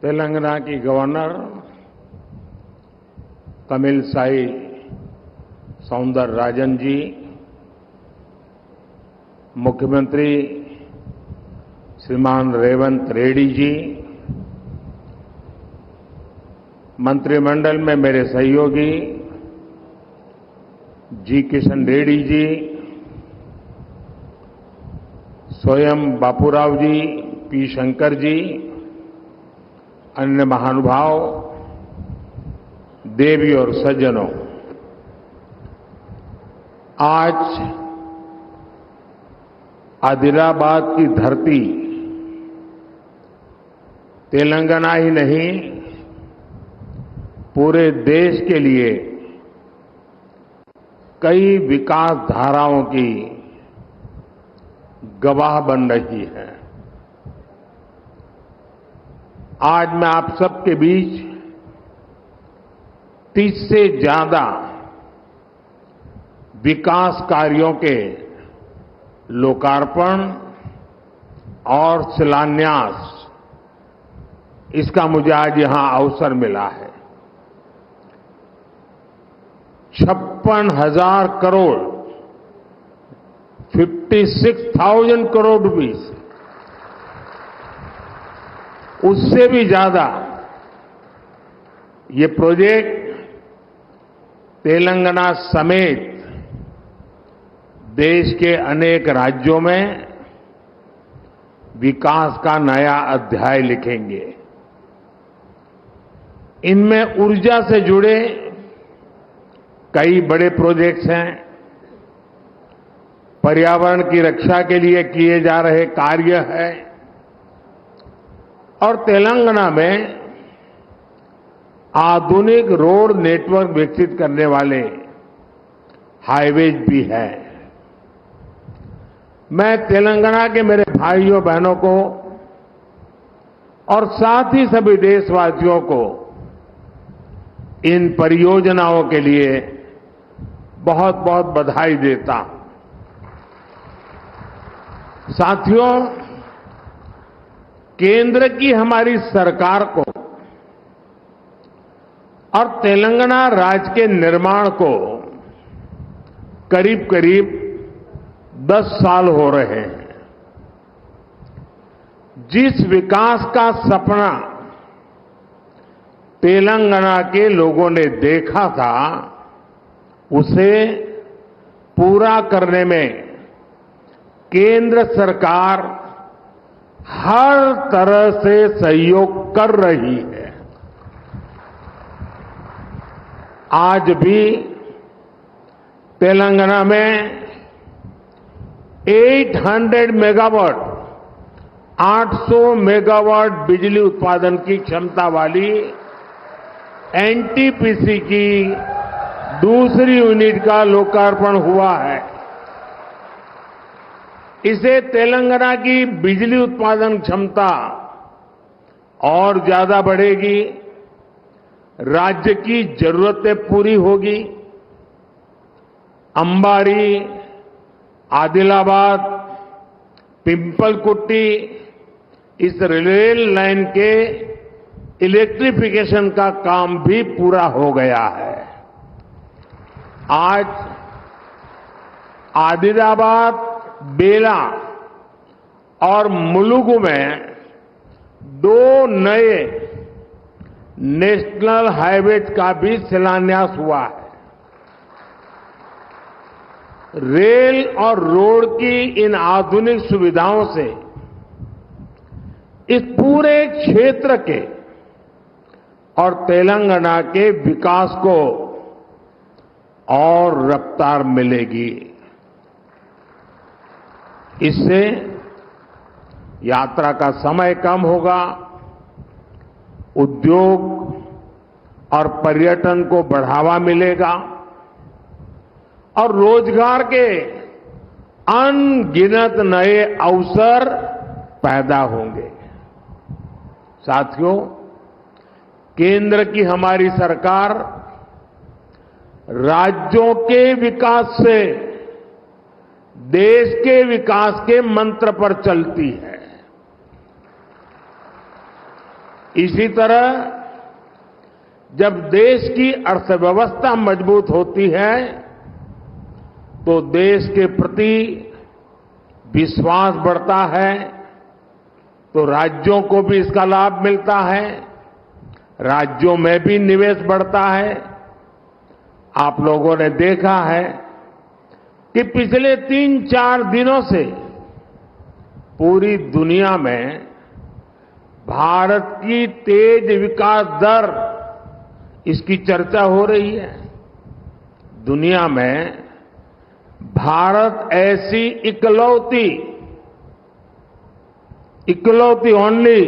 तेलंगाना की गवर्नर तमिलसाई सौंदरराजन जी, मुख्यमंत्री श्रीमान रेवंत रेड्डी जी, मंत्रिमंडल में मेरे सहयोगी जी किशन रेड्डी जी, स्वयं बापूराव जी, पी शंकर जी, अन्य महानुभाव, देवी और सज्जनों, आज आदिलाबाद की धरती तेलंगाना ही नहीं, पूरे देश के लिए कई विकास धाराओं की गवाह बन रही है। आज मैं आप सबके बीच 30 से ज्यादा विकास कार्यों के लोकार्पण और शिलान्यास, इसका मुझे आज यहां अवसर मिला है। 56,000 करोड़ 56,000 करोड़ रुपीस, उससे भी ज्यादा ये प्रोजेक्ट तेलंगाना समेत देश के अनेक राज्यों में विकास का नया अध्याय लिखेंगे। इनमें ऊर्जा से जुड़े कई बड़े प्रोजेक्ट्स हैं, पर्यावरण की रक्षा के लिए किए जा रहे कार्य हैं और तेलंगाना में आधुनिक रोड नेटवर्क विकसित करने वाले हाईवेज भी हैं। मैं तेलंगाना के मेरे भाइयों बहनों को और साथ ही सभी देशवासियों को इन परियोजनाओं के लिए बहुत बहुत बधाई देता हूं। साथियों, केंद्र की हमारी सरकार को और तेलंगाना राज्य के निर्माण को करीब करीब 10 साल हो रहे हैं। जिस विकास का सपना तेलंगाना के लोगों ने देखा था, उसे पूरा करने में केंद्र सरकार हर तरह से सहयोग कर रही है। आज भी तेलंगाना में 800 मेगावाट 800 मेगावाट बिजली उत्पादन की क्षमता वाली एनटीपीसी की दूसरी यूनिट का लोकार्पण हुआ है। इससे तेलंगाना की बिजली उत्पादन क्षमता और ज्यादा बढ़ेगी, राज्य की जरूरतें पूरी होगी। अंबारी, आदिलाबाद, पिंपलकुट्टी, इस रेल लाइन के इलेक्ट्रिफिकेशन का काम भी पूरा हो गया है। आज आदिलाबाद, बेला और मुलुगु में 2 नए नेशनल हाईवेज का भी शिलान्यास हुआ है। रेल और रोड की इन आधुनिक सुविधाओं से इस पूरे क्षेत्र के और तेलंगाना के विकास को और रफ्तार मिलेगी। इससे यात्रा का समय कम होगा, उद्योग और पर्यटन को बढ़ावा मिलेगा और रोजगार के अनगिनत नए अवसर पैदा होंगे। साथियों, केंद्र की हमारी सरकार राज्यों के विकास से देश के विकास के मंत्र पर चलती है। इसी तरह जब देश की अर्थव्यवस्था मजबूत होती है तो देश के प्रति विश्वास बढ़ता है, तो राज्यों को भी इसका लाभ मिलता है, राज्यों में भी निवेश बढ़ता है। आप लोगों ने देखा है कि पिछले 3-4 दिनों से पूरी दुनिया में भारत की तेज विकास दर, इसकी चर्चा हो रही है। दुनिया में भारत ऐसी इकलौती ओनली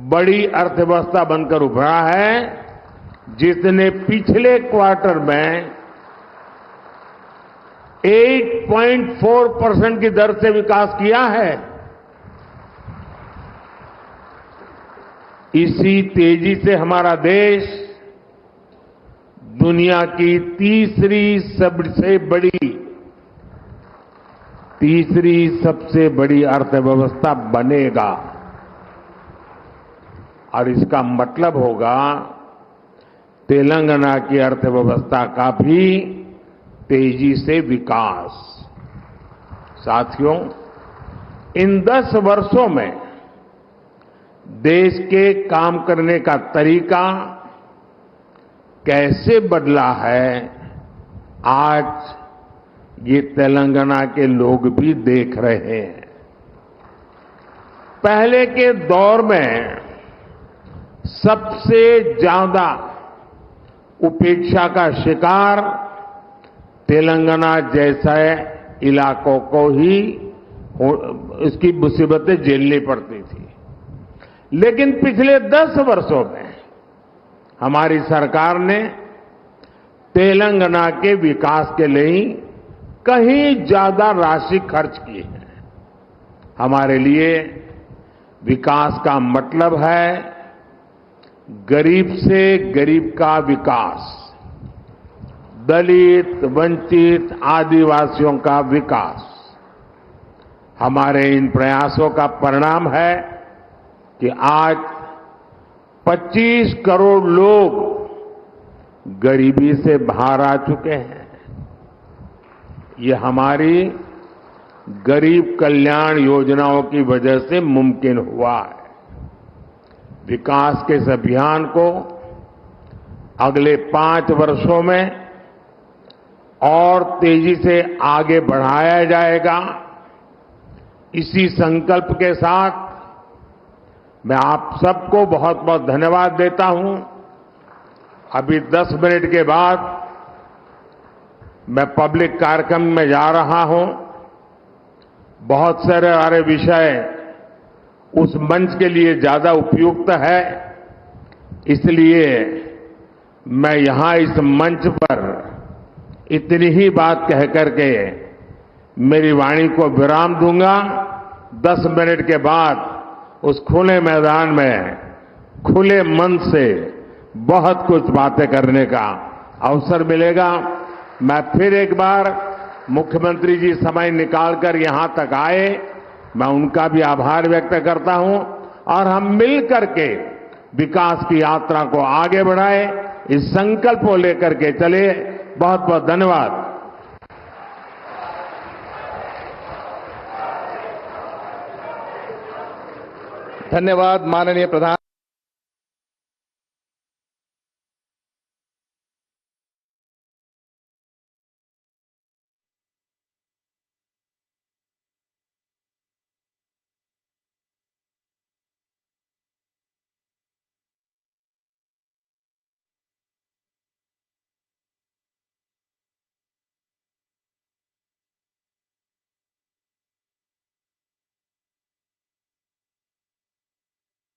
बड़ी अर्थव्यवस्था बनकर उभरा है जिसने पिछले क्वार्टर में 8.4% की दर से विकास किया है। इसी तेजी से हमारा देश दुनिया की तीसरी सबसे बड़ी अर्थव्यवस्था बनेगा और इसका मतलब होगा तेलंगाना की अर्थव्यवस्था का भी तेजी से विकास। साथियों, इन 10 वर्षों में देश के काम करने का तरीका कैसे बदला है, आज ये तेलंगाना के लोग भी देख रहे हैं। पहले के दौर में सबसे ज्यादा उपेक्षा का शिकार तेलंगाना जैसे इलाकों को ही इसकी मुसीबतें झेलनी पड़ती थी। लेकिन पिछले 10 वर्षों में हमारी सरकार ने तेलंगाना के विकास के लिए कहीं ज्यादा राशि खर्च की है। हमारे लिए विकास का मतलब है गरीब से गरीब का विकास, दलित, वंचित, आदिवासियों का विकास। हमारे इन प्रयासों का परिणाम है कि आज 25 करोड़ लोग गरीबी से बाहर आ चुके हैं। ये हमारी गरीब कल्याण योजनाओं की वजह से मुमकिन हुआ है। विकास के इस अभियान को अगले 5 वर्षों में और तेजी से आगे बढ़ाया जाएगा। इसी संकल्प के साथ मैं आप सबको बहुत बहुत धन्यवाद देता हूं। अभी 10 मिनट के बाद मैं पब्लिक कार्यक्रम में जा रहा हूं। बहुत सारे विषय उस मंच के लिए ज्यादा उपयुक्त है, इसलिए मैं यहां इस मंच पर इतनी ही बात कह करके मेरी वाणी को विराम दूंगा। 10 मिनट के बाद उस खुले मैदान में खुले मन से बहुत कुछ बातें करने का अवसर मिलेगा। मैं फिर एक बार मुख्यमंत्री जी समय निकालकर यहां तक आए, मैं उनका भी आभार व्यक्त करता हूं और हम मिल करके विकास की यात्रा को आगे बढ़ाए, इस संकल्प को लेकर के चले। बहुत बहुत धन्यवाद। धन्यवाद माननीय प्रधान